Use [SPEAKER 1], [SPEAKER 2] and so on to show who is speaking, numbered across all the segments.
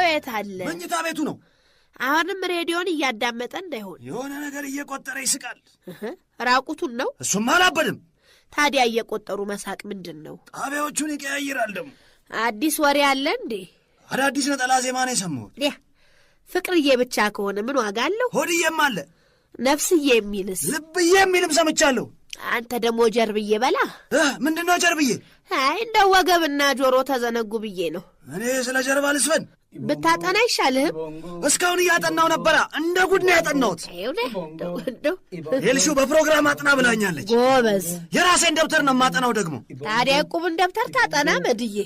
[SPEAKER 1] የት አለ?
[SPEAKER 2] መኝታ ቤቱ ነው።
[SPEAKER 1] አሁንም ሬዲዮን እያዳመጠ እንዳይሆን
[SPEAKER 2] የሆነ ነገር እየቆጠረ ይስቃል።
[SPEAKER 1] ራቁቱን ነው?
[SPEAKER 2] እሱም አላበድም።
[SPEAKER 1] ታዲያ እየቆጠሩ መሳቅ ምንድን ነው?
[SPEAKER 2] ጣቢያዎቹን ይቀያይራል። ደግሞ
[SPEAKER 1] አዲስ ወሬ አለ እንዴ?
[SPEAKER 2] አዳዲስ ነጠላ ዜማ ነው የሰማሁት።
[SPEAKER 1] ፍቅርዬ ብቻ ከሆነ ምን ዋጋ አለው?
[SPEAKER 2] ሆድዬም አለ።
[SPEAKER 1] ነፍስዬ የሚልስ?
[SPEAKER 2] ልብዬ የሚልም ሰምቻለሁ።
[SPEAKER 1] አንተ ደግሞ ጀርብዬ በላ።
[SPEAKER 2] ምንድነው ጀርብዬ?
[SPEAKER 1] አይ እንደው ወገብና ጆሮ ተዘነጉ ብዬ ነው።
[SPEAKER 2] እኔ ስለ ጀርባ ልስፈን?
[SPEAKER 1] ብታጠና አይሻልህም?
[SPEAKER 2] እስካሁን እያጠናው ነበራ። እንደ ጉድ ነው ያጠናሁት። ኤልሹ በፕሮግራም አጥና ብላኛለች።
[SPEAKER 1] ጎበዝ።
[SPEAKER 2] የራሴን ደብተር ነው የማጠናው ደግሞ።
[SPEAKER 1] ታዲያ የቁብን ደብተር ታጠና መድዬ።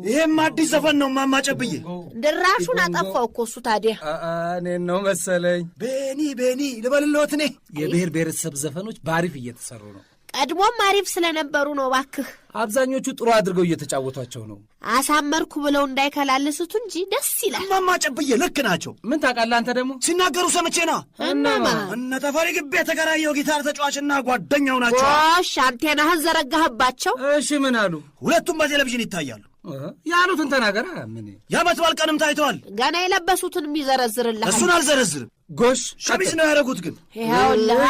[SPEAKER 2] ይሄም አዲስ ዘፈን ነው ማማጨብዬ።
[SPEAKER 1] ድራሹን አጠፋው እኮ እሱ። ታዲያ
[SPEAKER 3] እኔን ነው መሰለኝ።
[SPEAKER 2] ቤኒ ልበልልዎት። እኔ
[SPEAKER 3] የብሔር ብሔረሰብ ዘፈኖች በአሪፍ እየተሰሩ ነው።
[SPEAKER 1] ቀድሞም አሪፍ ስለነበሩ ነው። ባክህ
[SPEAKER 3] አብዛኞቹ ጥሩ አድርገው እየተጫወቷቸው ነው።
[SPEAKER 1] አሳመርኩ ብለው እንዳይከላልሱት እንጂ ደስ ይላል።
[SPEAKER 2] ማማጨብዬ ልክ ናቸው።
[SPEAKER 3] ምን ታውቃለህ አንተ ደግሞ?
[SPEAKER 2] ሲናገሩ ሰምቼ ና።
[SPEAKER 1] እነማ?
[SPEAKER 2] እነ ተፈሪ ግቤ የተከራየው ጊታር ተጫዋችና ጓደኛው ናቸው።
[SPEAKER 1] ጎሽ፣ አንቴናህን ዘረጋህባቸው።
[SPEAKER 3] እሺ ምን አሉ?
[SPEAKER 2] ሁለቱም በቴሌቪዥን ይታያሉ።
[SPEAKER 3] ያሉትን ተናገራ። ምን
[SPEAKER 2] የዓመት በዓል ቀንም ታይተዋል።
[SPEAKER 1] ገና የለበሱትን የሚዘረዝርልሃል።
[SPEAKER 2] እሱን አልዘረዝርም።
[SPEAKER 3] ጎሽ፣
[SPEAKER 2] ሸሚዝ ነው ያደረጉት። ግን
[SPEAKER 1] ይኸውልህ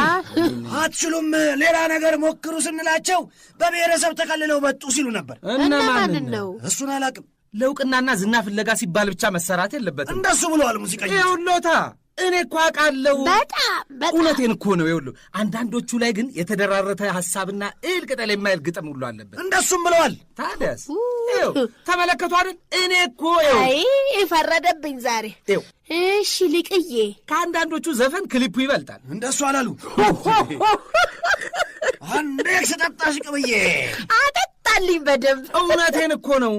[SPEAKER 2] አትችሉም፣ ሌላ ነገር ሞክሩ ስንላቸው በብሔረሰብ ተከልለው መጡ ሲሉ ነበር።
[SPEAKER 1] እነማንን ነው?
[SPEAKER 2] እሱን አላቅም።
[SPEAKER 3] ለውቅናና ዝና ፍለጋ ሲባል ብቻ መሰራት የለበትም።
[SPEAKER 2] እንደሱ ብለዋል ሙዚቀኞች።
[SPEAKER 3] ይኸውልዎታ እኔ እኮ አውቃለሁ።
[SPEAKER 1] በጣም
[SPEAKER 3] እውነቴን እኮ ነው። ይኸውልህ አንዳንዶቹ ላይ ግን የተደራረተ ሐሳብና እህል ቅጠል የማይል ግጥም ሁሉ አለበት።
[SPEAKER 2] እንደሱም ብለዋል።
[SPEAKER 3] ታዲያስ ተመለከቱ አይደል? እኔ እኮ
[SPEAKER 1] አይ ፈረደብኝ ዛሬ። እሺ ልቅዬ፣
[SPEAKER 3] ከአንዳንዶቹ ዘፈን ክሊፑ ይበልጣል።
[SPEAKER 2] እንደሱ አላሉ። አንዴ ስጠጣሽ ቅብዬ
[SPEAKER 1] አጠጣልኝ በደንብ።
[SPEAKER 3] እውነቴን እኮ ነው።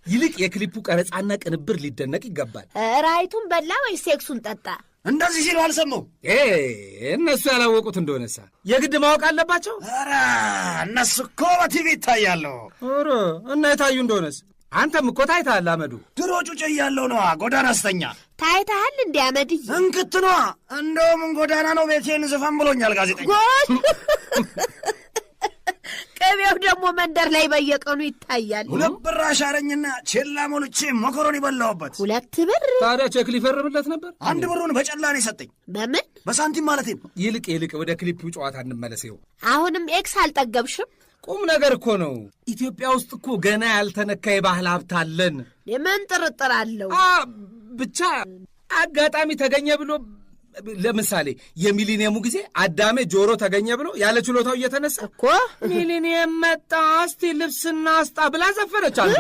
[SPEAKER 3] ይልቅ የክሊፑ ቀረጻና ቅንብር ሊደነቅ ይገባል።
[SPEAKER 1] ራይቱን በላ ወይ ሴክሱን ጠጣ?
[SPEAKER 2] እንደዚህ ሲሉ አልሰማው።
[SPEAKER 3] እነሱ ያላወቁት እንደሆነሳ የግድ ማወቅ አለባቸው።
[SPEAKER 2] ኧረ እነሱ እኮ በቲቪ ይታያሉ።
[SPEAKER 3] ኧረ እና የታዩ እንደሆነስ አንተም እኮ ታይተሃል አመዱ።
[SPEAKER 2] ድሮ ጩጬ እያለሁ ነዋ ጎዳና ስተኛ።
[SPEAKER 1] ታይተሃል እንዲ አመድዬ?
[SPEAKER 2] እንክት ነዋ። እንደውም ጎዳና ነው ቤቴን ዝፈን ብሎኛል ጋዜጠኛ።
[SPEAKER 1] ቅቤው ደግሞ መንደር ላይ በየቀኑ ይታያል።
[SPEAKER 2] 2 ብር አሻረኝና ቼላ ሞልቼ መኮሮኒ በላሁበት።
[SPEAKER 1] 2 ብር?
[SPEAKER 3] ታዲያ ቼክ ሊፈርምለት ነበር።
[SPEAKER 2] 1 ብሩን በጨላ ነው የሰጠኝ።
[SPEAKER 1] በምን?
[SPEAKER 2] በሳንቲም ማለት ነው።
[SPEAKER 3] ይልቅ ወደ ክሊፑ ጨዋታ እንመለሰው።
[SPEAKER 1] አሁንም ኤክስ አልጠገብሽም?
[SPEAKER 3] ቁም ነገር እኮ ነው። ኢትዮጵያ ውስጥ እኮ ገና ያልተነካ የባህል ሀብት አለን።
[SPEAKER 1] የምን ጥርጥር አለው?
[SPEAKER 3] ብቻ አጋጣሚ ተገኘ ብሎ ለምሳሌ የሚሊኒየሙ ጊዜ አዳሜ ጆሮ ተገኘ ብሎ ያለ ችሎታው እየተነሳ
[SPEAKER 1] እኮ
[SPEAKER 3] ሚሊኒየም መጣ እስቲ ልብስና አስጣ ብላ ዘፈነች። አንዷ